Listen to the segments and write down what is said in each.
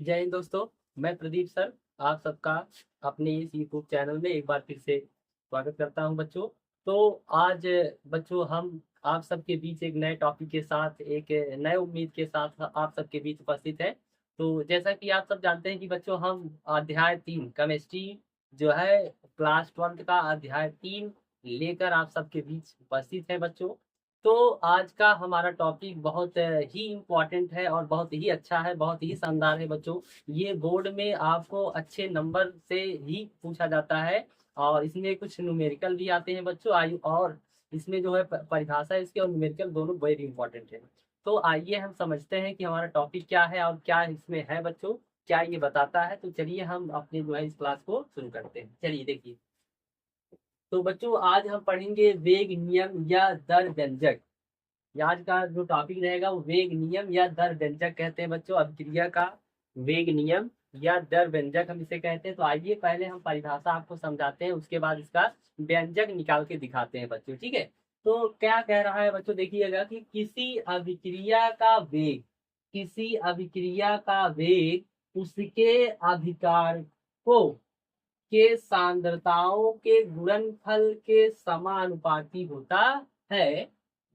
जय हिंद दोस्तों। मैं प्रदीप सर आप सबका अपने इस यूट्यूब चैनल में एक बार फिर से स्वागत करता हूं बच्चों। तो आज बच्चों हम आप सबके बीच एक नए टॉपिक के साथ एक नए उम्मीद के साथ आप सबके बीच उपस्थित है। तो जैसा कि आप सब जानते हैं कि बच्चों हम अध्याय 3 केमिस्ट्री जो है क्लास 12 का अध्याय 3 लेकर आप सबके बीच उपस्थित है बच्चों। तो आज का हमारा टॉपिक बहुत ही इम्पोर्टेंट है और बहुत ही अच्छा है, बहुत ही शानदार है बच्चों। ये बोर्ड में आपको अच्छे नंबर से ही पूछा जाता है और इसमें कुछ न्यूमेरिकल भी आते हैं बच्चों। आयु और इसमें जो है परिभाषा इसके और न्यूमेरिकल दोनों वेरी इंपॉर्टेंट है। तो आइए हम समझते हैं कि हमारा टॉपिक क्या है और क्या इसमें है बच्चों, क्या ये बताता है। तो चलिए हम अपने जो है इस क्लास को शुरू करते हैं। चलिए देखिए, तो बच्चों आज हम पढ़ेंगे वेग नियम या दर व्यंजक। आज का जो टॉपिक रहेगा वो वेग नियम या दर व्यंजक कहते हैं बच्चों। अभिक्रिया का वेग नियम या दर व्यंजक हम इसे कहते हैं। तो आइए पहले हम परिभाषा आपको समझाते हैं, उसके बाद इसका व्यंजक निकाल के दिखाते हैं बच्चों, ठीक है। तो क्या कह रहा है बच्चों, देखिएगा कि किसी अभिक्रिया का वेग उसके अभिकार को के सांद्रताओं के गुणनफल के समानुपाती होता है,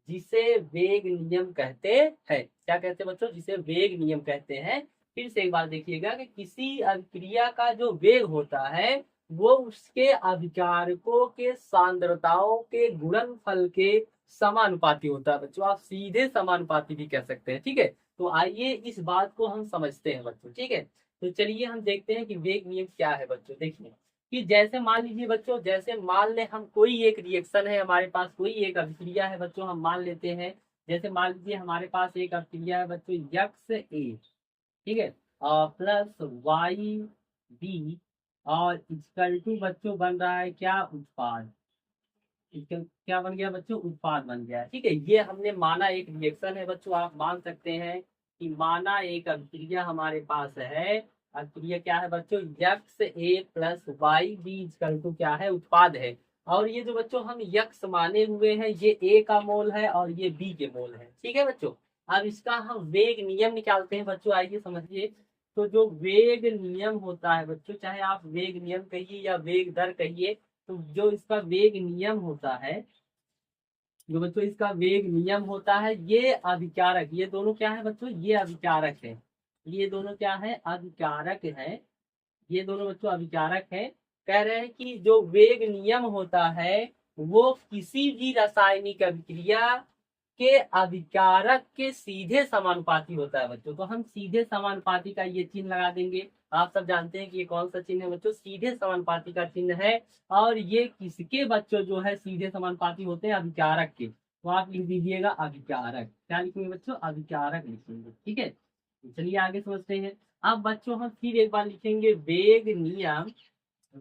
जिसे वेग नियम कहते हैं। क्या कहते हैं बच्चों? जिसे वेग नियम कहते हैं। फिर से एक बार देखिएगा कि किसी अभिक्रिया का जो वेग होता है वो उसके अभिकारकों के सांद्रताओं के गुणनफल के समानुपाती होता है बच्चों। आप सीधे समानुपाती भी कह सकते हैं, ठीक है। तो आइए इस बात को हम समझते हैं बच्चों, ठीक है। तो चलिए हम देखते हैं कि वेग नियम क्या है बच्चों। देखिए कि जैसे मान लीजिए बच्चों, जैसे मान ले हम कोई एक रिएक्शन है, हमारे पास कोई एक अभिक्रिया है बच्चों, हम मान लेते हैं। जैसे मान लीजिए हमारे पास एक अभिक्रिया है बच्चों यक्स ए, ठीक है, और प्लस वाई बी, और इक्वल टू बच्चों बन रहा है क्या? उत्पाद। इसका क्या बन गया बच्चों? उत्पाद बन गया, ठीक है। ये हमने माना एक रिएक्शन है बच्चों। आप मान सकते हैं कि माना एक अभिक्रिया हमारे पास है। अभिक्रिया क्या है बच्चों? X A plus y B equal to क्या है? उत्पाद है। और ये जो बच्चों हम यक्स माने हुए हैं ये ए का मोल है और ये बी के मोल है, ठीक है बच्चों। अब इसका हम वेग नियम निकालते हैं बच्चों, आइए समझिए। तो जो वेग नियम होता है बच्चों, चाहे आप वेग नियम कहिए या वेग दर कहिए, तो जो इसका वेग नियम होता है, जो बच्चों इसका वेग नियम होता है, ये अभिकारक, ये दोनों क्या है बच्चों? ये अभिकारक है। ये दोनों क्या है? अभिकारक है। ये दोनों बच्चों अभिकारक है। कह रहे हैं कि जो वेग नियम होता है वो किसी भी रासायनिक अभिक्रिया के अभिकारक के सीधे समानुपाती होता है बच्चों। तो हम सीधे समानुपाती का ये चिन्ह लगा देंगे। आप सब जानते हैं कि ये कौन सा चिन्ह है बच्चों? सीधे समानुपाती का चिन्ह है। और ये किसके बच्चों जो है सीधे समानुपाती होते हैं? अभिकारक के। तो आप लिख दीजिएगा अभिकारक। क्या लिखेंगे बच्चों? अभिकारक लिखेंगे, ठीक है। चलिए आगे समझते हैं। अब बच्चों हम फिर एक बार लिखेंगे वेग नियम।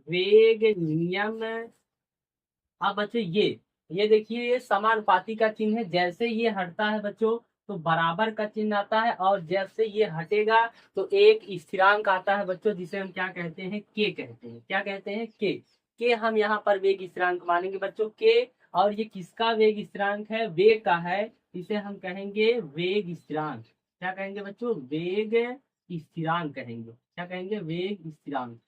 वेग नियम। अब बच्चों ये देखिए, ये समानुपाती का चिन्ह है। जैसे ये हटता है बच्चों तो बराबर का चिन्ह आता है, और जैसे ये हटेगा तो एक स्थिरांक आता है बच्चों, जिसे हम क्या कहते हैं? के कहते हैं। क्या कहते हैं? के हम यहाँ पर वेग स्थिरांक मानेंगे बच्चों, के। और ये किसका वेग स्थिरांक है? वेग का है। इसे हम कहेंगे वेग स्थिरांक। क्या कहेंगे बच्चों? वेग स्थिरांक कहेंगे। क्या कहेंगे? वेग स्थिरांक।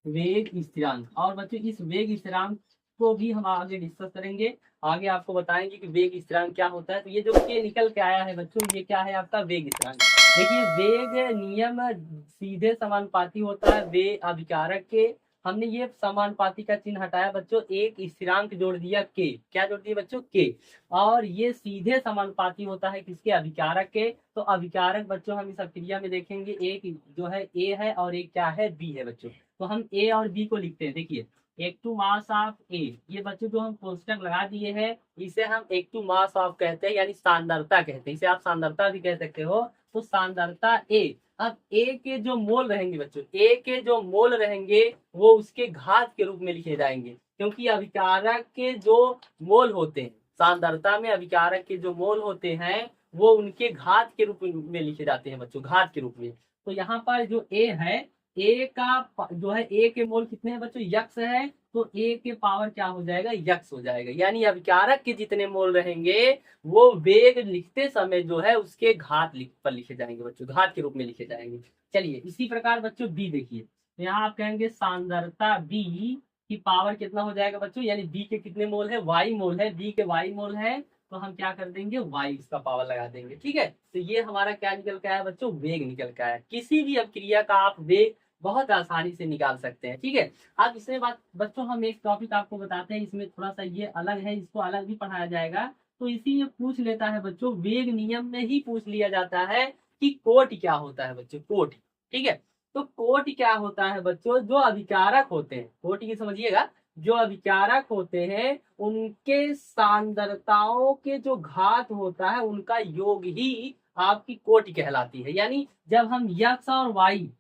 वेग स्थिरांक। और बच्चों इस वेग स्थिरांक को भी हम आगे डिस्कस करेंगे। आगे आपको बताएंगे कि वेग स्थिरांक क्या होता है। तो ये जो के निकल के आया है बच्चों, ये क्या है? आपका वेग स्थिरांक। देखिए वेग नियम सीधे समानुपाती होता है वे अभिकारक के। हमने ये समानुपाती का चिन्ह हटाया बच्चों, एक स्थिरांक जोड़ दिया के। क्या जोड़ दिया बच्चों? के। और ये सीधे समानुपाती होता है किसके? अभिकारक के। तो अभिकारक बच्चों हम इस अभिक्रिया में देखेंगे, एक जो है ए है और एक क्या है? बी है बच्चों। तो हम ए और बी को लिखते हैं। देखिए एक टू मास ऑफ ए, ये बच्चों जो हम कोष्टक लगा दिए हैं इसे हम एक टू मास ऑफ कहते हैं, यानी सांद्रता कहते हैं। इसे आप सांद्रता भी कह सकते हो। तो सांद्रता ए। अब ए के जो मोल रहेंगे बच्चों, ए के जो मोल रहेंगे वो उसके घात के रूप में लिखे जाएंगे, क्योंकि अभिकारक के जो मोल होते हैं, सांद्रता में अभिकारक के जो मोल होते हैं वो उनके घात के रूप में लिखे जाते हैं बच्चों, घात के रूप में। तो यहाँ पर जो ए है, ए का जो है ए के मोल कितने हैं बच्चों, यक्स है, तो ए के पावर क्या हो जाएगा, यक्स हो जाएगा। यानी अभिकारक के जितने मोल रहेंगे वो वेग लिखते समय जो है उसके घात पर लिखे जाएंगे बच्चों, घात के रूप में लिखे जाएंगे। चलिए इसी प्रकार बच्चों बी देखिए, तो यहाँ आप कहेंगे सांद्रता बी की पावर कितना हो जाएगा बच्चों, यानी बी के कितने मोल है, वाई मोल है, बी के वाई मोल है, तो हम क्या कर देंगे, वाई इसका पावर लगा देंगे। ठीक है, तो ये हमारा क्या निकल का है बच्चों, वेग निकल का है। किसी भी अभिक्रिया का आप वेग बहुत आसानी से निकाल सकते हैं। ठीक है, अब इसमें बात बच्चों हम एक टॉपिक आपको बताते हैं, इसमें थोड़ा सा ये अलग है, इसको अलग भी पढ़ाया जाएगा। तो इसी में पूछ लेता है बच्चों, वेग नियम में ही पूछ लिया जाता है कि कोटि क्या होता है बच्चों, कोटि। ठीक है, तो कोटि क्या होता है बच्चों, जो अभिकारक होते हैं, कोटि की समझिएगा, जो अभिकारक होते हैं उनके सांद्रताओं के जो घात होता है उनका योग ही आपकी कोटि कहलाती है। यानी जब हम यक्स और वाई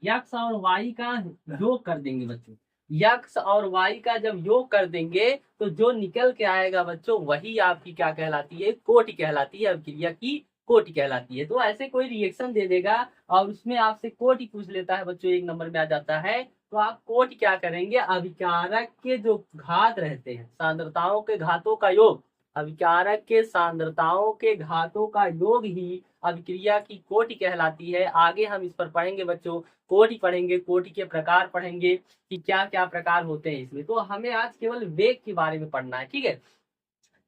का योग कर देंगे बच्चों, यक्स और वाई का जब योग कर देंगे तो जो निकल के आएगा बच्चों वही आपकी क्या कहलाती है, कोटि कहलाती है, अभिक्रिया की कोटि कहलाती है। तो ऐसे कोई रिएक्शन दे देगा और उसमें आपसे कोटि पूछ लेता है बच्चों, एक नंबर में आ जाता है, तो आप कोटि क्या करेंगे, अभिकारक के जो घात रहते हैं, सांद्रताओं के घातों का योग, अभिकारक के सांद्रताओं के घातों का योग ही अभिक्रिया की कोटि कहलाती है। आगे हम इस पर पढ़ेंगे बच्चों, कोटि पढ़ेंगे, कोटि के प्रकार पढ़ेंगे कि क्या क्या प्रकार होते हैं इसमें। तो हमें आज केवल वेग के बारे में पढ़ना है। ठीक है,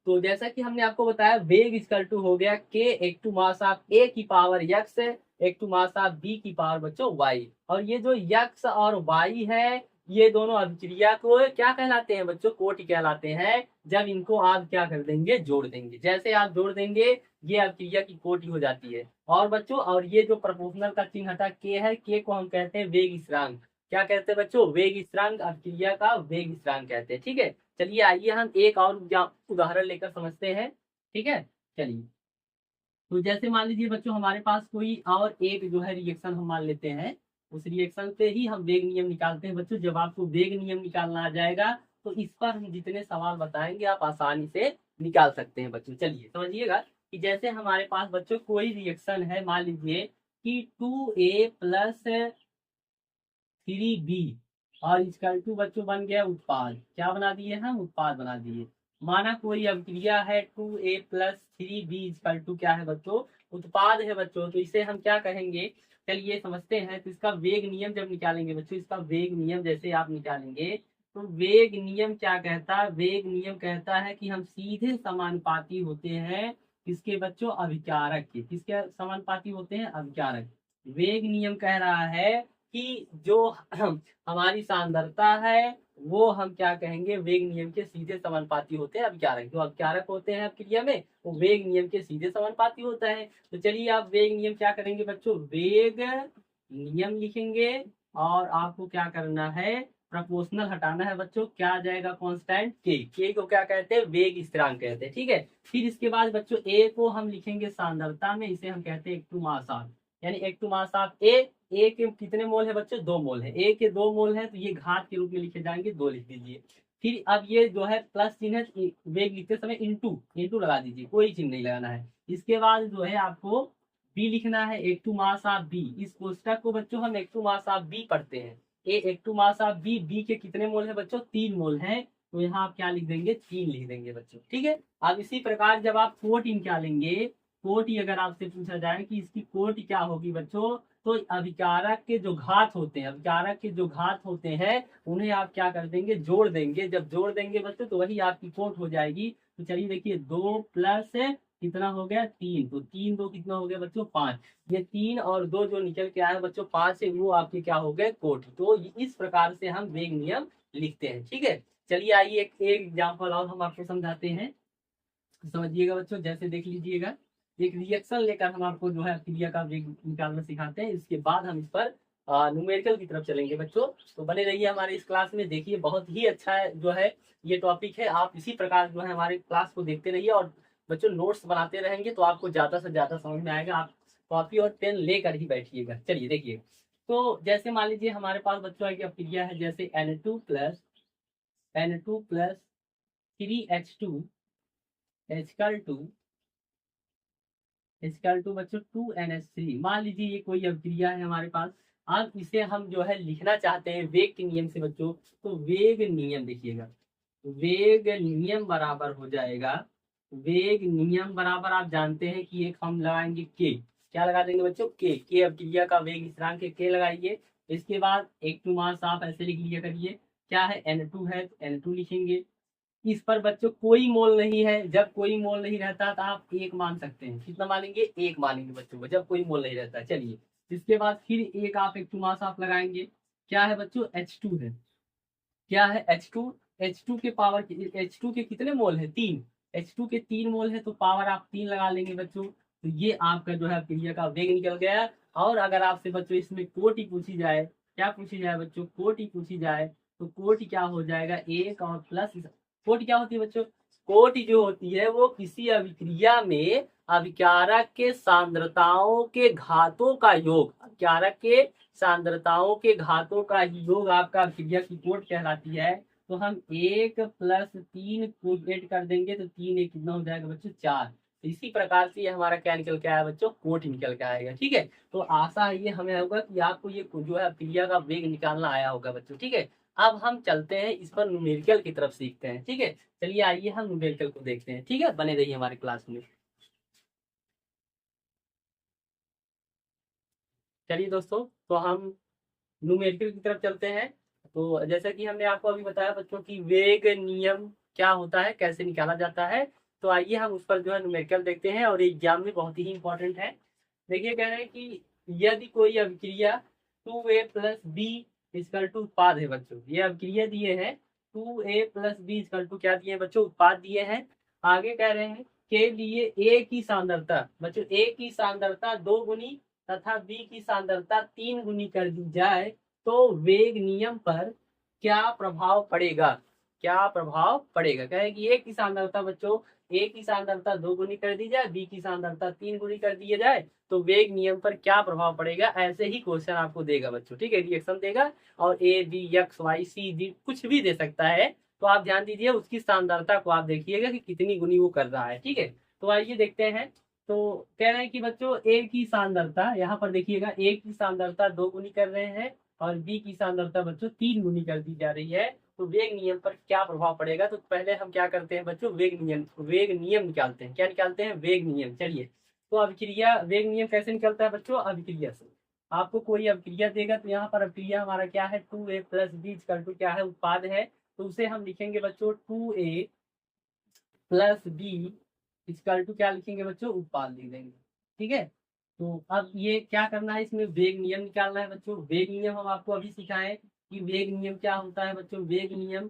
तो जैसा कि हमने आपको बताया, वेग इक्वल टू हो गया के एक टू मास ऑफ ए की पावर यक्स, एक टू मास ऑफ बी की पावर बच्चों वाई। और ये जो यक्स और वाई है ये दोनों अभिक्रिया को क्या कहलाते हैं बच्चों, कोटि कहलाते हैं। जब इनको आप क्या कर देंगे, जोड़ देंगे, जैसे आप जोड़ देंगे ये अभिक्रिया की कोटि हो जाती है। और बच्चों, और ये जो प्रोपोर्शनल का चिन्ह हटा के है, के को हम कहते हैं वेग स्थिरांक। क्या कहते हैं बच्चों, वेग स्थिरांक, अभिक्रिया का वेग स्थिरांक कहते हैं। ठीक है, चलिए आइए हम एक और उदाहरण लेकर समझते हैं। ठीक है, चलिए, तो जैसे मान लीजिए बच्चों हमारे पास कोई और एक जो है रिएक्शन हम मान लेते हैं, उस रिएक्शन से ही हम वेग नियम निकालते हैं बच्चों। जब आपको वेग नियम निकालना आ जाएगा तो इस पर हम जितने सवाल बताएंगे आप आसानी से निकाल सकते हैं बच्चों। चलिए समझिएगा कि जैसे हमारे पास बच्चों कोई रिएक्शन है, मान लीजिए कि 2A+3B और इसका टू बच्चों बन गया उत्पाद। क्या बना दिए हम, उत्पाद बना दिए। माना कोई अभिक्रिया है 2A+3B इक्वल टू क्या है बच्चों, उत्पाद है बच्चों। तो इसे हम क्या कहेंगे, चलिए समझते हैं। तो इसका वेग नियम जब निकालेंगे बच्चों, इसका वेग नियम जैसे आप निकालेंगे तो वेग नियम क्या कहता है, वेग नियम कहता है कि हम सीधे समानुपाती होते हैं किसके बच्चों, अभिकारक के। किसके समानुपाती होते हैं, अभिकारक। वेग नियम कह रहा है कि जो हमारी सांद्रता है वो हम क्या कहेंगे, वेग नियम के सीधे समानुपाती होते हैं अभिकारक। जो अभिकारक होते हैं अभिक्रिया में वो वेग नियम के सीधे समानुपाती होता है। तो चलिए आप वेग नियम क्या करेंगे बच्चों, वेग नियम लिखेंगे और आपको क्या करना है, प्रपोर्शनल हटाना है बच्चों। क्या आ जाएगा, कांस्टेंट के को क्या कहते हैं, वेग स्थिरांक कहते हैं। ठीक है, फिर इसके बाद बच्चों ए को हम लिखेंगे सांद्रता में, इसे हम कहते हैं एक टू मास ऑफ, यानी एक टू मास ऑफ ए के कितने मोल है बच्चों, 2 मोल है। ए के 2 मोल है तो ये घात के रूप में लिखे जाएंगे, 2 लिख दीजिए। फिर अब ये जो है प्लस चिन्ह है, वेग लिखते समय इंटू इंटू लगा दीजिए, कोई चिन्ह नहीं लगाना है। इसके बाद जो है आपको बी लिखना है, एक टू मास ऑफ बी। इस कोष्टक को बच्चों हम एक टू मास ऑफ बी पढ़ते हैं। ए एक to mass of B, B के कितने मोल है बच्चों, 3 मोल है। तो यहाँ आप क्या लिख देंगे, 3 लिख देंगे बच्चों। ठीक है, अब इसी प्रकार जब आप कोटि निकालेंगे, कोटि अगर आपसे पूछा जाए कि इसकी कोटि क्या होगी बच्चों, तो अभिकारक के जो घात होते हैं, अभिकारक के जो घात होते हैं उन्हें आप क्या कर देंगे, जोड़ देंगे। जब जोड़ देंगे बच्चों तो वही आपकी कोट हो जाएगी। तो चलिए देखिए, 2 प्लस कितना हो गया, 3, तो 3 2 कितना हो गया बच्चों, 5। ये 3 और 2 जो निकल के आया बच्चों 5 से, वो आपके क्या हो गए, कोट। तो इस प्रकार से हम वेग नियम लिखते हैं। ठीक है, चलिए आइए एक एग्जाम्पल और हम आपको समझाते हैं, समझिएगा बच्चों। जैसे देख लीजिएगा, एक रिएक्शन लेकर हम आपको जो है क्रिया का वेग निकालना सिखाते हैं। इसके बाद हम इस पर न्यूमेरिकल की तरफ चलेंगे बच्चों। तो बने रहिए हमारे इस क्लास में, देखिए बहुत ही अच्छा है जो है ये टॉपिक है। आप इसी प्रकार जो है हमारे क्लास को देखते रहिए और बच्चों नोट्स बनाते रहेंगे तो आपको ज्यादा से ज्यादा समझ में आएगा। आप कॉपी और पेन लेकर ही बैठिएगा। चलिए देखिए, तो जैसे मान लीजिए हमारे पास बच्चों एक क्रिया है, जैसे N2 plus 3H2 equal to बच्चों 2NH3। मान लीजिए ये कोई अभिक्रिया है हमारे पास। अब इसे हम जो है लिखना चाहते हैं वेग के नियम से बच्चों, तो वेग नियम देखिएगा, वेग नियम बराबर हो जाएगा, वेग नियम बराबर आप जानते हैं कि एक हम लगाएंगे के, क्या लगा देंगे बच्चों, के अवक्रिया का वेग स्थिरांक के लगाइए। इसके बाद एक टू मास आप ऐसे लिख लिया करिए, क्या है N2 है तो N2 लिखेंगे। इस पर बच्चों कोई मोल नहीं है, जब कोई मोल नहीं रहता तो आप एक मान सकते हैं, कितना मानेंगे, एक मानेंगे बच्चों को, जब कोई मोल नहीं रहता। चलिए इसके बाद फिर एक आप एक टू मास आप लगाएंगे, क्या है बच्चों, H2 है, क्या है H2, H2 के पावर, H2 के कितने मोल है, 3, H2 के 3 मोल है तो पावर आप 3 लगा लेंगे बच्चों। तो ये आपका जो है क्रिया का वेग निकल गया। और अगर आपसे बच्चों इसमें कोटि पूछी जाए, क्या पूछी जाए बच्चों, कोटि पूछी जाए, तो कोटि क्या हो जाएगा, एक और प्लस, कोटि क्या होती है बच्चों, कोटि जो होती है वो किसी अभिक्रिया में अभिकारक के सांद्रताओं के घातों का योग, अभिकारक के सांद्रताओं के घातों का योग आपका अभिक्रिया की कोट कहलाती है। तो हम 1+3 को ऐड कर देंगे तो 3 एक कितना हो जाएगा बच्चों, 4। तो इसी प्रकार से ये हमारा क्या निकल के आया बच्चों, कोट निकल के आएगा। ठीक है, तो आशा ये हमें होगा कि आपको ये जो है अभिक्रिया का वेग निकालना आया होगा बच्चों। ठीक है, अब हम चलते हैं इस पर न्यूमेरिकल की तरफ सीखते हैं। ठीक है, चलिए आइए हम न्यूमेरिकल को देखते हैं। ठीक है, बने रहिए हमारे क्लास में। चलिए दोस्तों, तो हम न्यूमेरिकल की तरफ चलते हैं। तो जैसा कि हमने आपको अभी बताया बच्चों की वेग नियम क्या होता है, कैसे निकाला जाता है, तो आइए हम उस पर जो है न्यूमेरिकल देखते हैं, और एग्जाम में बहुत ही इंपॉर्टेंट है। देखिए कह रहे हैं कि यदि कोई अभिक्रिया 2a+b इक्वल टू उत्पाद है बच्चों, ये अभिक्रिया दिए हैं, 2a+b इक्वल टू क्या दिए हैं बच्चों, उत्पाद दिए हैं। आगे कह रहे हैं के लिए ए की सांद्रता बच्चों, ए की सांद्रता 2 गुनी तथा बी की सांद्रता 3 गुनी कर दी जाए तो वेग नियम पर क्या प्रभाव पड़ेगा, क्या प्रभाव पड़ेगा। कहे कि ए की सांद्रता बच्चों, ए की सांद्रता 2 गुनी कर दी जाए, बी की सांद्रता 3 गुनी कर दिया जाए तो वेग नियम पर क्या प्रभाव पड़ेगा, ऐसे ही क्वेश्चन आपको देगा बच्चों। ठीक है, रिएक्शन देगा और A B x y C D कुछ भी दे सकता है, तो आप ध्यान दीजिए उसकी सांद्रता को आप देखिएगा कि कितनी गुनी वो कर रहा है। ठीक है, तो आइए देखते हैं। तो कह रहे हैं कि बच्चों ए की सांद्रता, यहाँ पर देखिएगा ए की सांद्रता 2 गुनी कर रहे हैं और बी की सांद्रता बच्चों 3 गुनी कर दी जा रही है, तो वेग नियम पर क्या प्रभाव पड़ेगा। तो पहले हम क्या करते हैं बच्चों, वेग नियम निकालते हैं। क्या निकालते हैं, वेग नियम। चलिए, तो अभिक्रिया वेग नियम कैसे निकलता है बच्चों, अभिक्रिया से। आपको कोई अभिक्रिया देगा तो यहाँ पर अभिक्रिया हमारा क्या है, 2a+b इक्वल टू क्या है, उत्पाद है, तो उसे हम लिखेंगे बच्चों 2a+b इक्वल टू क्या लिखेंगे बच्चों, उत्पाद लिख देंगे। ठीक है, तो अब ये क्या करना है, इसमें वेग नियम निकालना है बच्चों। वेग नियम हम आपको अभी सिखाएं कि वेग नियम क्या होता है बच्चों। वेग नियम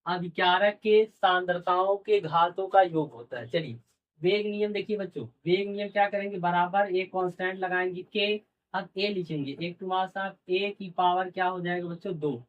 अभिकारक के सांद्रताओं के घातों का योग होता है। चलिए वेग नियम देखिए बच्चों, वेग नियम क्या करेंगे, बराबर एक कांस्टेंट लगाएंगे के, अब ए लिखेंगे, एक टू मास ऑफ ए की पावर क्या हो जाएगा बच्चों, 2।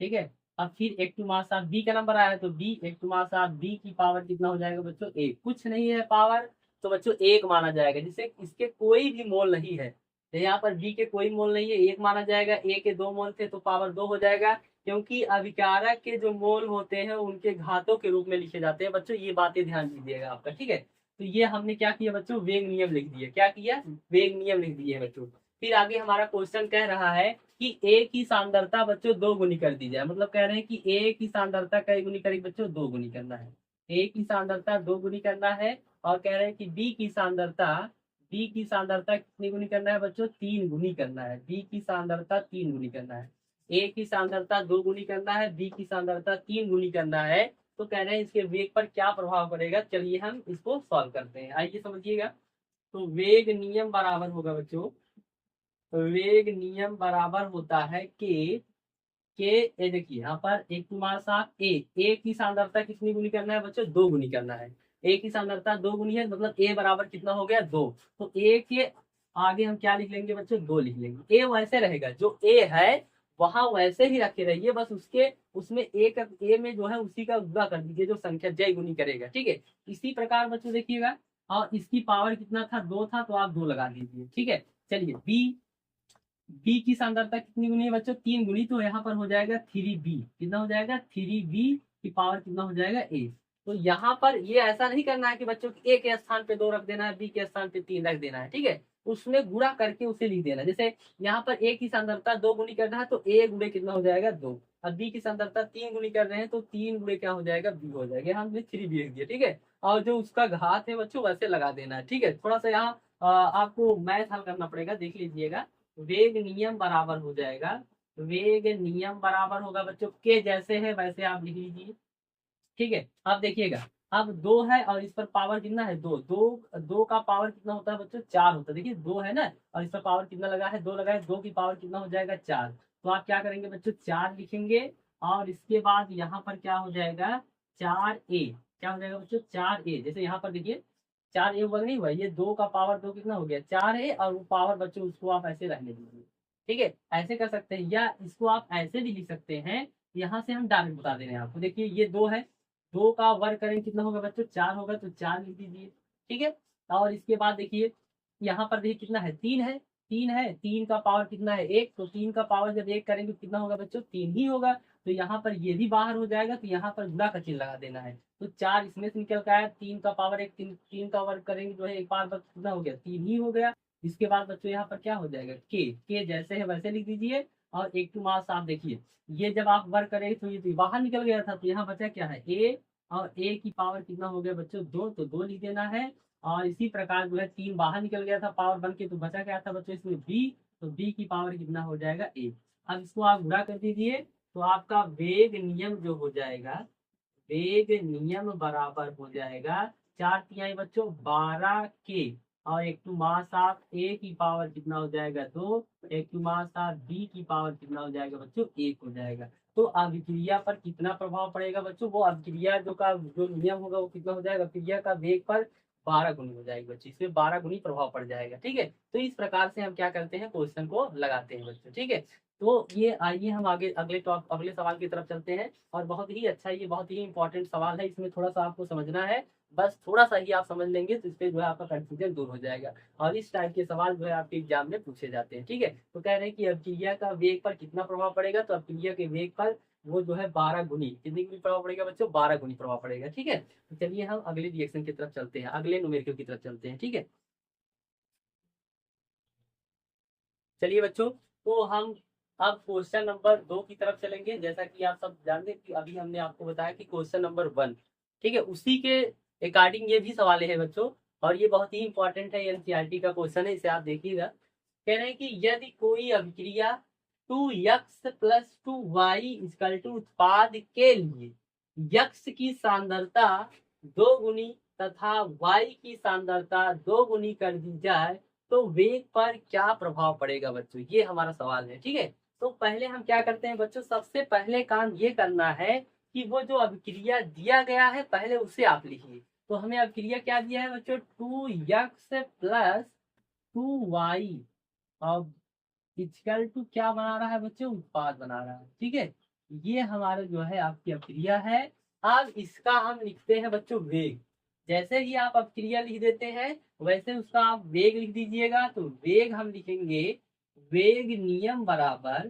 ठीक है, अब फिर एक टू मास ऑफ बी का नंबर आया है तो बी, एक टू मास ऑफ बी की पावर कितना हो जाएगा बच्चों, एक, कुछ नहीं है पावर, तो बच्चों एक माना जाएगा, जिससे इसके कोई भी मोल नहीं है। तो यहाँ पर बी के कोई मोल नहीं है, एक माना जाएगा, ए के 2 मोल थे तो पावर 2 हो जाएगा, क्योंकि अभिकारक के जो मोल होते हैं उनके घातों के रूप में लिखे जाते हैं बच्चों, ये बातें ध्यान दीजिएगा आपका। ठीक है, तो ये हमने क्या किया बच्चों, वेग नियम लिख दिया, क्या किया, वेग नियम लिख दिए बच्चों। फिर आगे हमारा क्वेश्चन कह रहा है कि ए की सांद्रता बच्चों 2 गुनी कर दी जाए, मतलब कह रहे हैं कि ए की सांद्रता कई गुनी करेगी बच्चों, 2 गुनी करना है, ए की सांद्रता 2 गुनी करना है। और कह रहे हैं कि बी की सांद्रता कितनी गुनी करना है बच्चों, 3 गुनी करना है, बी की सांद्रता 3 गुनी करना है। ए की सांद्रता 2 गुनी करना है, बी की सांद्रता 3 गुनी करना है, तो कह रहे हैं इसके वेग पर क्या प्रभाव पड़ेगा। चलिए हम इसको सॉल्व करते हैं, आइए समझिएगा। तो वेग नियम बराबर होगा बच्चों, वेग नियम बराबर होता है के ए, देखिए यहाँ पर एक तुम्हारा साथ ए की सांद्रता कितनी गुनी करना है बच्चों, 2 गुनी करना है। ए की सांद्रता 2 गुनी है, मतलब ए बराबर कितना हो गया, 2। तो ए के आगे हम क्या लिख लेंगे बच्चों, 2 लिख लेंगे। ए वैसे रहेगा, जो ए है वहां वैसे ही रखे रहिए, बस उसके उसमें ए में जो है उसी का गुणा कर दीजिए, जो संख्या जय गुनी करेगा। ठीक है, इसी प्रकार बच्चों देखिएगा, और इसकी पावर कितना था, 2 था, तो आप 2 लगा दीजिए। ठीक है, चलिए बी की सांद्रता कितनी गुनी है बच्चों, 3 गुनी, तो यहाँ पर हो जाएगा 3b, कितना हो जाएगा, 3b की पावर कितना हो जाएगा, a। तो यहाँ पर ये ऐसा नहीं करना है कि बच्चों ए के स्थान पे 2 रख देना है, बी के स्थान पे 3 रख देना है। ठीक है, उसमें गुणा करके उसे लिख देना। जैसे यहाँ पर ए की सांद्रता 2 गुनी करना है तो ए गुणे कितना हो जाएगा 2। अब बी की सांद्रता 3 गुनी कर रहे हैं तो 3 गुणे क्या हो जाएगा बी हो जाएगा। हमने 3 भी लिख दिया, ठीक है। और जो उसका घात है बच्चों वैसे लगा देना है, ठीक है। थोड़ा सा यहाँ आपको मैथ हल करना पड़ेगा, देख लीजिएगा। वेग नियम बराबर हो जाएगा, वेग नियम बराबर होगा बच्चों के जैसे है वैसे आप लिख लीजिए, ठीक है। अब देखिएगा, अब 2 है और इस पर पावर कितना है 2, 2 का पावर कितना होता है बच्चों 4 होता है। देखिए 2 है ना और इस पर पावर कितना लगा है 2 लगा है, 2 की पावर कितना हो जाएगा 4। तो आप क्या करेंगे बच्चों 4 लिखेंगे और इसके बाद यहाँ पर क्या हो जाएगा 4a, क्या हो जाएगा बच्चों 4a। जैसे यहाँ पर देखिए 4a वर्ग नहीं हुआ, ये 2 का पावर 2 कितना हो गया 4a और वो पावर बच्चों उसको आप ऐसे रहने दीजिए, ठीक है। ऐसे कर सकते हैं या इसको आप ऐसे भी लिख सकते हैं। यहाँ से हम डायरेक्ट बता दे रहे हैं आपको। देखिए ये 2 है, 2 का वर्ग करेंगे कितना होगा बच्चों 4 होगा, तो 4 लिख दीजिए, ठीक है। और इसके बाद देखिए यहाँ पर देखिए कितना है 3 है, 3 है, 3 का पावर कितना है 1, तो 3 का पावर जब 1 करेंगे तो कितना होगा बच्चों 3 ही होगा। तो यहाँ पर ये भी बाहर हो जाएगा, तो यहाँ पर गुणा का चिन्ह लगा देना है। तो 4 इसमें से निकल के आया, 3 का पावर 1, 3 का वर्ग करेंगे जो है एक बार बस कितना हो गया 3 ही हो गया। इसके बाद बच्चों यहाँ पर क्या हो जाएगा के जैसे है वैसे लिख दीजिए। और एक टू मास आप देखिए, ये जब आप वर्ग करेंगे तो ये तो बाहर निकल गया था, तो यहाँ बचा क्या है ए, और ए की पावर कितना हो गया बच्चों 2, तो 2 लिख देना है। और इसी प्रकार जो है 3 बाहर निकल गया था पावर बन के, तो बचा क्या था बच्चों इसमें बी, तो बी की पावर कितना हो जाएगा 1। अब इसको आप गुणा कर दीजिए, तो आपका वेग नियम जो हो जाएगा, वेग नियम बराबर हो जाएगा 4 तिहाई बच्चों 12 के, और एक टू मास ऑफ ए की पावर कितना हो जाएगा 2, एक टू मास ऑफ बी की पावर कितना हो जाएगा बच्चों 1 हो जाएगा। तो अभिक्रिया पर कितना प्रभाव पड़ेगा बच्चों, वो अभिक्रिया जो नियम होगा वो कितना हो जाएगा, अभिक्रिया का वेग पर 12 गुनी हो जाएगी बच्चों, इसमें 12 गुनी प्रभाव पड़ जाएगा, ठीक है। तो इस प्रकार से हम क्या करते हैं क्वेश्चन को लगाते हैं बच्चों, ठीक है। तो ये आइए हम आगे अगले सवाल की तरफ चलते हैं। और बहुत ही अच्छा, ये बहुत ही इंपॉर्टेंट सवाल है, इसमें थोड़ा सा आपको समझना है, बस थोड़ा सा ही आप समझ लेंगे तो इससे जो है आपका कंफ्यूजन दूर हो जाएगा। और इस टाइप के सवाल जो है आपके एग्जाम में पूछे जाते हैं, ठीक है। तो कह रहे हैं कि अभिक्रिया का वेग पर कितना प्रभाव पड़ेगा, तो अभिक्रिया के वेग पर वो जो है 12 गुनी, कितनी गुनी प्रभाव पड़ेगा बच्चों 12 गुनी प्रभाव पड़ेगा, ठीक है। तो चलिए हम अगले रिएक्शन की तरफ चलते हैं, अगले न्यूमेरिकल की तरफ चलते हैं, ठीक है। चलिए बच्चों, तो हम अब क्वेश्चन नंबर 2 की तरफ चलेंगे। जैसा कि आप सब जानते हैं कि अभी हमने आपको बताया कि क्वेश्चन नंबर 1, ठीक है, उसी के अकॉर्डिंग ये भी सवाल है बच्चों। और ये बहुत ही इंपॉर्टेंट है, एनसीईआरटी का क्वेश्चन है, इसे आप देखिएगा। कह रहे हैं कि यदि कोई अभिक्रिया 2x plus 2y equal to उत्पाद के लिए यक्स की सांद्रता 2 गुनी तथा y की सांद्रता 2 गुनी कर दी जाए तो वेग पर क्या प्रभाव पड़ेगा बच्चों, ये हमारा सवाल है, ठीक है। तो पहले हम क्या करते हैं बच्चों, सबसे पहले काम ये करना है कि वो जो अभिक्रिया दिया गया है पहले उसे आप लिखिए। तो हमें अभिक्रिया क्या दिया है बच्चों 2x प्लस 2y अब इक्वल टू क्या बना रहा है बच्चों, उत्पाद बना रहा है, ठीक है। ये हमारा जो है आपकी अभिक्रिया है। अब इसका हम लिखते हैं बच्चों वेग। जैसे ही आप अभिक्रिया लिख देते हैं वैसे उसका आप वेग लिख दीजिएगा। तो वेग हम लिखेंगे, वेग नियम बराबर,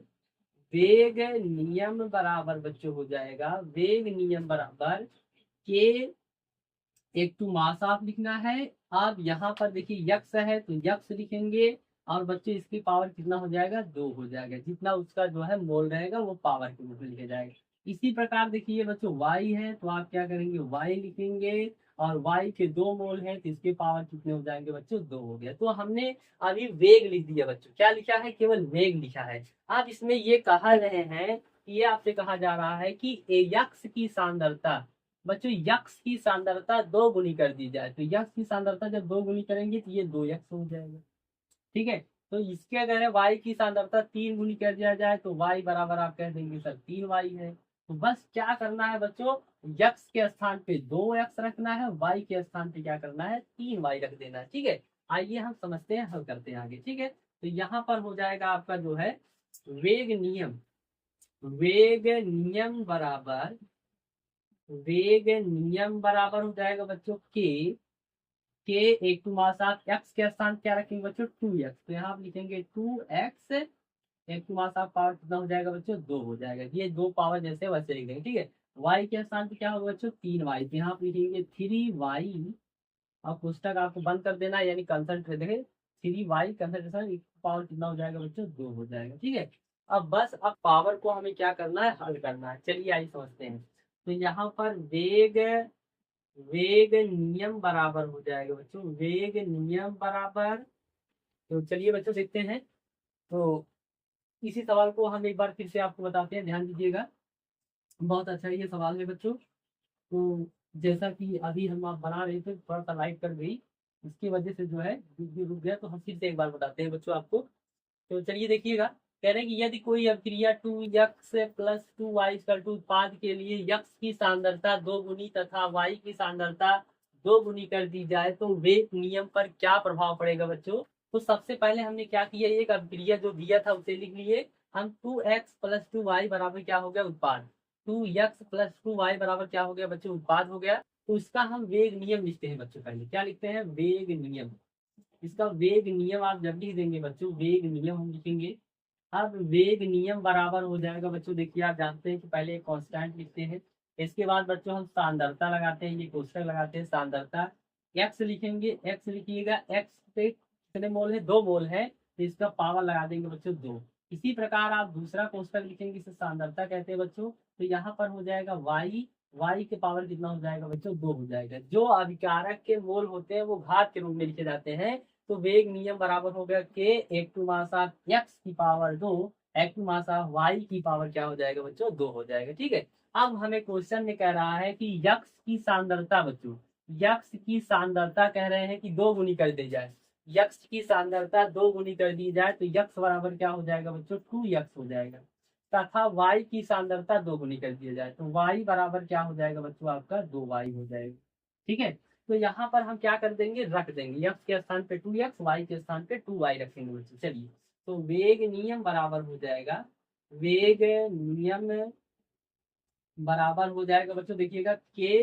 वेग नियम बराबर बच्चों हो जाएगा, वेग नियम बराबर के एक टू मास ऑफ लिखना है। अब यहाँ पर देखिए यक्स है तो यक्स लिखेंगे, और बच्चे इसकी पावर कितना हो जाएगा 2 हो जाएगा, जितना उसका जो है मोल रहेगा वो पावर के रूप में लिखा जाएगा। इसी प्रकार देखिए बच्चों y है तो आप क्या करेंगे y लिखेंगे, और y के 2 मोल है तो इसके पावर कितने हो जाएंगे बच्चों 2 हो गया। तो हमने अभी वेग लिख दिया बच्चों, क्या लिखा है केवल वेग लिखा है। अब इसमें ये कहा रहे हैं, ये आपसे कहा जा रहा है कि यक्स की सांद्रता बच्चों, यक्स की सांद्रता 2 गुनी कर दी जाए, तो यक्स की सांद्रता जब 2 गुनी करेंगे तो ये 2x हो जाएगा, ठीक है। तो इसके अगर है y की सांद्रता 3 गुनी कर दिया जाए तो y बराबर आप कह देंगे सर 3y है। तो बस क्या करना है बच्चों, यक्स के स्थान पे 2x रखना है, y के स्थान पे क्या करना है 3y रख देना है, ठीक है। आइए हम समझते हैं, हल करते हैं आगे, ठीक है। तो यहाँ पर हो जाएगा आपका जो है वेग नियम, वेग नियम बराबर, वेग नियम बराबर हो जाएगा बच्चों के एक टू मास ऑफ एक्स के स्थान क्या रखेंगे बच्चों 2x, तो यहाँ आप लिखेंगे 2x, एक टू मास ऑफ पावर कितना हो जाएगा बच्चों 2 हो जाएगा। ये 2 पावर जैसे वैसे लिख देंगे, ठीक है। y के स्थान पे क्या होगा बच्चों 3y, तो यहाँ आप लिखेंगे 3y। अब पुस्तक आपको बंद कर देना है, यानी कंसंट्रेट देखें 3y कंसंट्रेशन पावर कितना हो जाएगा बच्चों 2 हो जाएगा। ठीक है, अब बस अब पावर को हमें क्या करना है, हल करना है। चलिए आइए समझते हैं। तो यहाँ पर वेग वेग नियम बराबर हो जाएगा बच्चों, वेग नियम बराबर। तो चलिए बच्चों देखते हैं। तो इसी सवाल को हम एक बार फिर से आपको बताते हैं, ध्यान दीजिएगा। बहुत अच्छा ये सवाल है बच्चों। तो जैसा कि अभी हम आप बना रहे थे, थोड़ा सा लाइट कट गई, इसकी वजह से जो है रुक गया। तो हम फिर से एक बार बताते हैं बच्चों आपको। तो चलिए देखिएगा, कह रहे हैं कि यदि कोई अभिक्रिया 2x प्लस 2y उत्पाद के लिए x की सांद्रता 2 गुनी तथा y की सांद्रता 2 गुनी कर दी जाए तो वेग नियम पर क्या प्रभाव पड़ेगा बच्चों। तो सबसे पहले हमने क्या किया, एक अभिक्रिया जो दिया था उसे लिख लिए हम। 2x प्लस 2y बराबर क्या हो गया, उत्पाद। 2x प्लस 2y बराबर क्या हो गया बच्चों, उत्पाद हो गया। तो इसका हम वेग नियम लिखते हैं बच्चों। पहले क्या लिखते हैं, वेग नियम। इसका वेग नियम आप जब लिख देंगे बच्चों, वेग नियम हम लिखेंगे। अब वेग नियम बराबर हो जाएगा बच्चों, देखिए आप जानते हैं कि पहले एक कांस्टेंट लिखते हैं, इसके बाद बच्चों हम सांद्रता लगाते हैं, ये कोष्टक लगाते हैं सांद्रता। एक्स लिखेंगे, एक्स लिखिएगा, एक्स पे कितने मोल है, 2 मोल है, तो इसका पावर लगा देंगे बच्चों 2। इसी प्रकार आप दूसरा कोष्टक लिखेंगे, इसे सांद्रता कहते हैं बच्चों। तो यहाँ पर हो जाएगा वाई, वाई के पावर कितना हो जाएगा बच्चों, 2 हो जाएगा। जो अभिकारक के मोल होते हैं वो घात के रूप में लिखे जाते हैं। तो वेग नियम बराबर हो गया के एक टू मासा एक्स की पावर 2, एक टू मासा वाई की पावर क्या हो जाएगा बच्चों, 2 हो जाएगा। ठीक है, अब हमें क्वेश्चन में कह रहा है कि यक्स की सांद्रता बच्चों, यक्स की सांद्रता कह रहे हैं कि 2 गुनी कर दी जाए। यक्स की सांद्रता 2 गुनी कर दी जाए तो यक्स बराबर क्या हो जाएगा बच्चों, 2x हो जाएगा। तथा y की सांद्रता 2 गुनी कर दिया जाए तो y बराबर क्या हो जाएगा बच्चों, आपका 2y हो जाएगा। ठीक है, तो यहाँ पर हम क्या कर देंगे, रख देंगे x के स्थान पे 2x, y के स्थान पे 2y रखेंगे बच्चों। चलिए, तो वेग नियम बराबर हो जाएगा, वेग नियम बराबर हो जाएगा बच्चों, देखिएगा के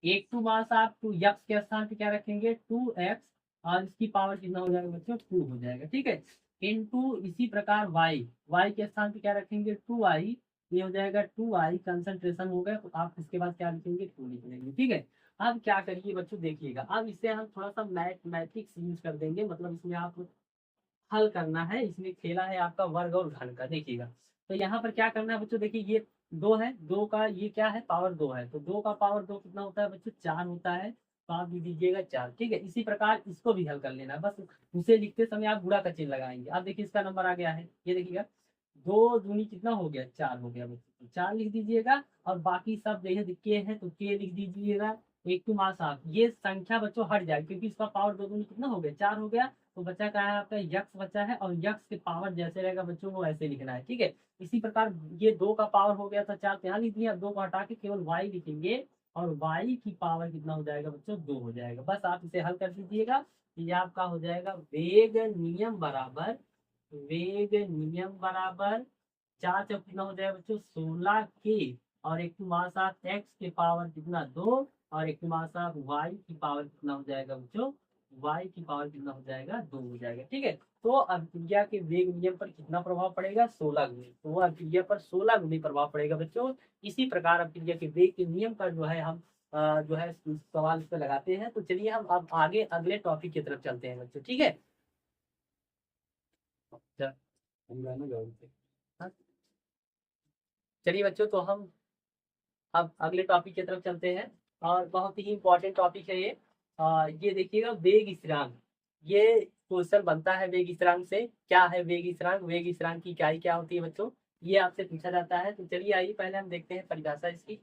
एक टू मास आप टू यक्स के स्थान पे क्या रखेंगे, 2x, और इसकी पावर कितना हो जाएगा बच्चों, 2 हो जाएगा। ठीक है, इनटू इसी प्रकार y, y के स्थान पे क्या रखेंगे, 2y, ये हो जाएगा 2y कंसंट्रेशन हो गया। तो आप इसके बाद क्या लिखेंगे, 2 लिख लेंगे। ठीक है, अब क्या करिए बच्चों, देखिएगा अब इसे हम थोड़ा सा मैथमेटिक्स यूज कर देंगे, मतलब इसमें आप हल करना है। इसमें खेला है आपका वर्ग और घन का, देखिएगा। तो यहाँ पर क्या करना है बच्चों, देखिए ये 2 है, 2 का ये क्या है, पावर 2 है, तो 2 का पावर 2 कितना होता है बच्चों, 4 होता है। तो आप लिख दीजिएगा 4। ठीक है, इसी प्रकार इसको भी हल कर लेना है, बस उसे लिखते समय आप गुणा का चिन्ह लगाएंगे। अब देखिए इसका नंबर आ गया है, ये देखिएगा 2 दूनी कितना हो गया, 4 हो गया बच्चों, 4 लिख दीजिएगा। और बाकी सब जैसे के है तो के लिख दीजिएगा। एक टू मास आप ये संख्या बच्चों हट जाए, क्योंकि इसका पावर 2 दूनी कितना हो गया, 4 हो गया। तो बचा क्या है आपका, यक्स बचा है, और यक्स के पावर जैसे रहेगा बच्चों वो ऐसे लिखना है। ठीक है, इसी प्रकार ये 2 का पावर हो गया था 4, तो यहाँ लिख दिया। 2 को हटा के केवल y लिखेंगे, और y की पावर कितना हो जाएगा बच्चों, 2 हो जाएगा। बस आप इसे हल कर दीजिएगा, ये आपका हो जाएगा वेग नियम बराबर, वेग नियम बराबर 4 चौक कितना हो जाएगा बच्चों, 16 के, और एक तुम्हारे साथ x के पावर कितना, 2, और एक तुम्हारे साथ y की पावर कितना हो जाएगा बच्चों, y की पावर कितना हो जाएगा, 2 हो जाएगा। ठीक है, तो अभिक्रिया के वेग नियम पर कितना प्रभाव पड़ेगा, 16 गुनी। तो वो अभिक्रिया पर 16 गुनी प्रभाव पड़ेगा बच्चों। इसी प्रकार अभिक्रिया के वेग के नियम पर जो है हम जो है सवाल इस पर लगाते हैं। तो चलिए हम अब आगे अगले टॉपिक की तरफ चलते हैं बच्चों। ठीक है, हाँ, चलिए बच्चों, तो हम अब अगले टॉपिक की तरफ चलते हैं, और बहुत ही इंपॉर्टेंट टॉपिक है ये। ये देखिएगा, वेग स्थिरांक। ये क्वेश्चन बनता है वेग स्थिरांक से। क्या है वेग स्थिरांक, वेग स्थिरांक की इकाई क्या होती है बच्चों, ये आपसे पूछा जाता है। तो चलिए आइए पहले हम देखते हैं परिभाषा इसकी।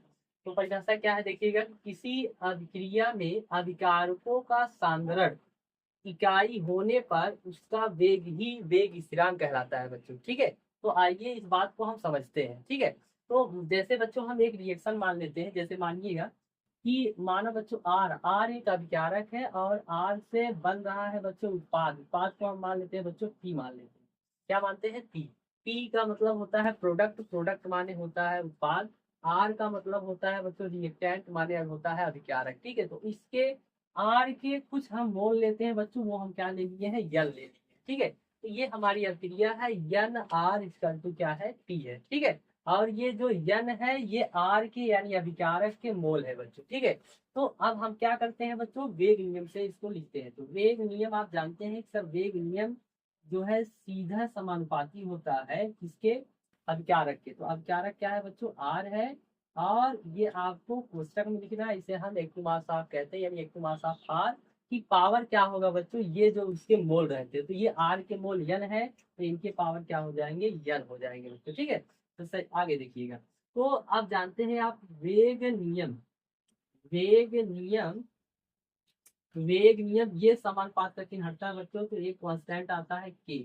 तो परिभाषा क्या है, देखिएगा, किसी अभिक्रिया में अभिकारकों का सांद्रण इकाई होने पर उसका वेग ही वेग स्थिरांक कहलाता है बच्चों। ठीक है, तो आइए इस बात को हम समझते हैं। ठीक है, तो जैसे बच्चों हम एक रिएक्शन मान लेते हैं, जैसे मानिएगा कि मानो बच्चों आर, आर एक अभिकारक है, और आर से बन रहा है बच्चों उत्पाद। उत्पाद को हम मान लेते हैं बच्चों पी मान लेते हैं। क्या मानते हैं, पी। पी का मतलब होता है प्रोडक्ट, प्रोडक्ट माने होता है उत्पाद। आर का मतलब होता है बच्चों रिएक्टेंट, माने होता है अभिकारक। ठीक है, तो इसके आर के कुछ हम मोल लेते हैं बच्चों, वो हम क्या ले लिए हैं, यल ले लिए। ठीक है, तो ये हमारी अभिक्रिया है, यन आर इसका तो क्या है, पी है। ठीक है, और ये जो यन है ये आर के यानी अभिकारक के मोल है बच्चों। ठीक है, तो अब हम क्या करते हैं बच्चों, वेग नियम से इसको लिखते हैं। तो वेग नियम आप जानते हैं कि सर वेग नियम जो है सीधा समानुपाती होता है किसके, अभिकारक के। तो अभिकारक क्या है बच्चों, आर है, और ये आपको कोष्टक में लिखना है, इसे हम एक मास ऑफ कहते हैं, यानी एक मास ऑफ आर की पावर क्या होगा बच्चों, ये जो उसके मोल रहते हैं, तो ये आर के मोल यन है, तो इनके पावर क्या हो जाएंगे, यन हो जाएंगे बच्चों। ठीक है, तो सर आगे देखिएगा। तो आप जानते हैं आप वेग नियम, वेग नियम, वेग नियम ये समानुपात का चिन्ह हटता है बच्चों, तो एक कांस्टेंट आता है के।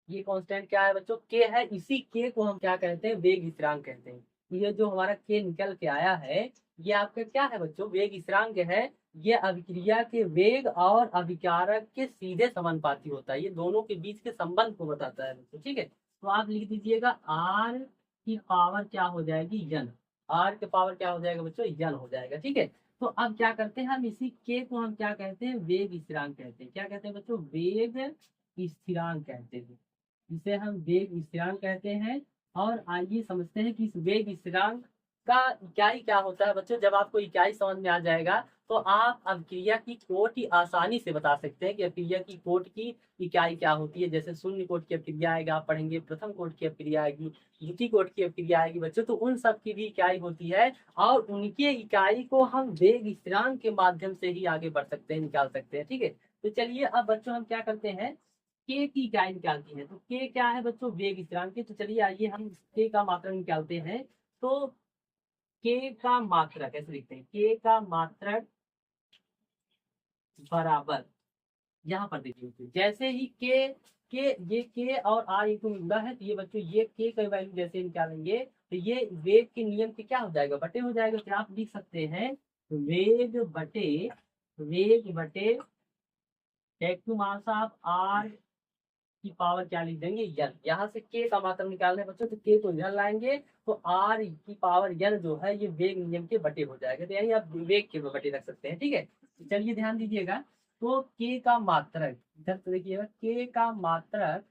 ये कांस्टेंट क्या है बच्चों, के है। इसी के को हम क्या कहते हैं, वेग स्थिरांक कहते हैं। तो ये जो हमारा के निकल के आया है, ये आपका क्या है बच्चों, वेग स्थिरांक है। ये अभिक्रिया के वेग और अभिकारक के सीधे समानुपाती होता है, ये दोनों के बीच के संबंध को बताता है बच्चों। ठीक है, तो आप लिख दीजिएगा आर की पावर क्या हो जाएगी, यन। आर के पावर क्या हो जाएगा बच्चों, यन हो जाएगा। ठीक है, तो अब क्या करते हैं हम, इसी के को हम क्या कहते हैं, वेग स्थिरांक कहते हैं। क्या कहते हैं बच्चों, वेग स्थिरांक कहते हैं, इसे हम वेग स्थिरांक कहते हैं। और आइए समझते हैं कि इस वेग स्थिरांक का इकाई क्या होता है बच्चों। जब आपको इकाई समझ में आ जाएगा तो आप अभिक्रिया की कोटि आसानी से बता सकते हैं कि अभिक्रिया की कोट की इकाई क्या होती है। जैसे शून्य कोट की अभिक्रिया आएगा, आप पढ़ेंगे प्रथम कोट की अभिक्रिया आएगी, द्वितीय कोट की अभिक्रिया आएगी बच्चों, तो उन सब की भी इकाई होती है, और उनके इकाई को हम वेग स्थिरांक के माध्यम से ही आगे बढ़ सकते हैं, निकाल सकते हैं। ठीक है, तो चलिए अब बच्चों हम क्या करते हैं, के की इकाई निकालती है। तो के क्या है बच्चों, वेग स्थिरांक की। तो चलिए आइए हम के का मात्रक निकालते हैं। तो के का मात्रक ऐसे लिखते हैं, के का मात्रक बराबर, यहाँ पर देखिए जैसे ही के ये के और आर एक मिला है, तो ये बच्चों ये के का वैल्यू जैसे निकालेंगे तो ये वेग के नियम के क्या हो जाएगा, बटे हो जाएगा। तो आप लिख सकते हैं वेग बटे, वेग बटे take to mass of R की पावर क्या लिख देंगे, यन। यहाँ से के का मात्रक निकालने बच्चों, तो के को इधर लाएंगे, तो आर की पावर यन जो है ये वेग नियम के बटे हो जाएगा। तो यानी आप वेग के बटे रख सकते हैं। ठीक है, तो चलिए ध्यान दीजिएगा। तो के का मात्रक, इधर तो देखिएगा, के का मात्रक,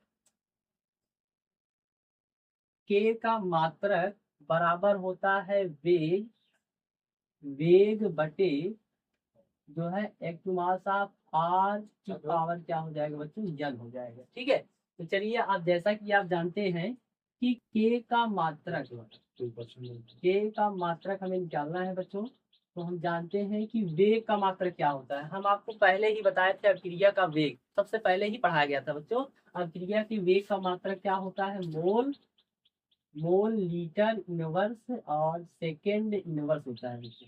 के का मात्रक बराबर होता है वेग, वेग बटे जो है एक मास ऑफ आर की पावर क्या हो जाएगा बच्चों, यन हो जाएगा। ठीक है, तो चलिए आप जैसा कि आप जानते हैं कि के का मात्रक, के का मात्रक हमें निकालना है बच्चों। तो हम जानते हैं कि वेग का मात्रक क्या होता है, हम आपको पहले ही बताए थे, अभिक्रिया का वेग सबसे पहले ही पढ़ाया गया था बच्चों। अभिक्रिया की वेग का मात्रक क्या होता है, मोल, मोल लीटर इनवर्स और सेकेंड इनवर्स होता है बच्चों।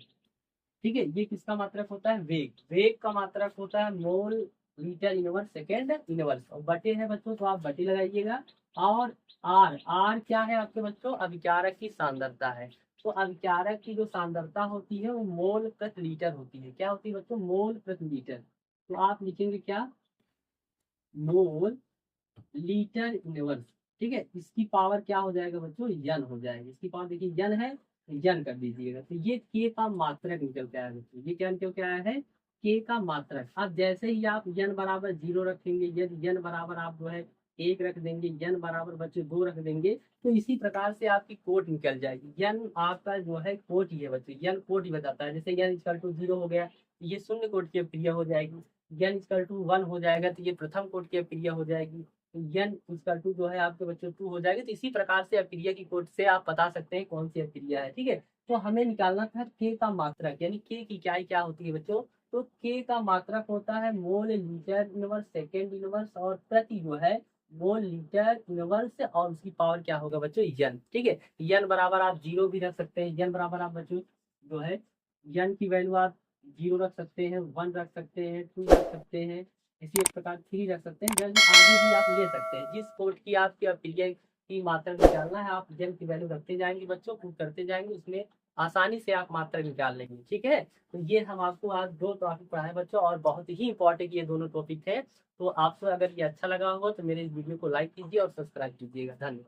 ठीक है, ये किसका मात्रक होता है, वेग, वेग का मात्रक होता है mole litre inverse second inverse, और बटे है बच्चों, तो आप बटे लगाइएगा। और आर, आर क्या है आपके बच्चों, अभिकारक की सांद्रता है। तो अभिकारक की जो सांद्रता होती है वो मोल प्रति लीटर होती है। क्या होती है बच्चों, मोल प्रति लीटर। तो आप लिखेंगे क्या, मोल लीटर इनवर्स। ठीक है, इसकी पावर क्या हो जाएगा बच्चों, यन हो जाएगी। इसकी पावर देखिए यन है, यन कर दीजिएगा। तो ये के का मात्रक निकल के आया बच्चों, ये क्या निकल के आया है, के का मात्रक। अब जैसे ही आप यन बराबर 0 रखेंगे, यदि यन बराबर आप जो है 1 रख देंगे, यन बराबर बच्चे 2 रख देंगे, तो इसी प्रकार से आपकी कोट निकल जाएगी। यन आपका जो है कोट ही है बच्चे, यन कोट ही बताता है। जैसे यन इक्वल टू 0 हो गया, ये शून्य कोट की अभिक्रिया हो जाएगी। यन इक्वल टू 1 हो जाएगा, तो ये प्रथम कोट की अभिक्रिया हो जाएगी। यन इसका टू जो है आपके बच्चों 2 हो जाएगा। तो इसी प्रकार से अभिक्रिया की कोट से आप बता सकते हैं कौन सी अभिक्रिया है। ठीक है, तो हमें निकालना था के का मात्रक, यानी के की इकाई क्या होती है बच्चों। तो के का मात्रक होता है mole litre inverse second inverse, और प्रति जो है मोल लीटर इनवर्स, और उसकी पावर क्या होगा बच्चों, यन। ठीक है, यन बराबर आप 0 भी रख सकते हैं, यन बराबर आप बच्चों जो है यन की वैल्यू आप 0 रख सकते हैं, 1 रख सकते हैं, 2 रख सकते हैं, इसी एक प्रकार 3 रख सकते हैं। जन आगे भी आप ले सकते हैं, जिस कोट की आपकी अभिक्रिया की मात्रा निकालना है, आप जन की वैल्यू रखते जाएंगे बच्चों, प्रूव करते जाएंगे, उसमें आसानी से आप मात्रा निकाल लेंगे। ठीक है, तो ये हम आपको आज 2 टॉपिक पढ़ाए बच्चों, और बहुत ही इंपॉर्टेंट ये दोनों टॉपिक है। तो आपको अगर ये अच्छा लगा होगा तो मेरे इस वीडियो को लाइक कीजिए और सब्सक्राइब कीजिएगा। धन्यवाद।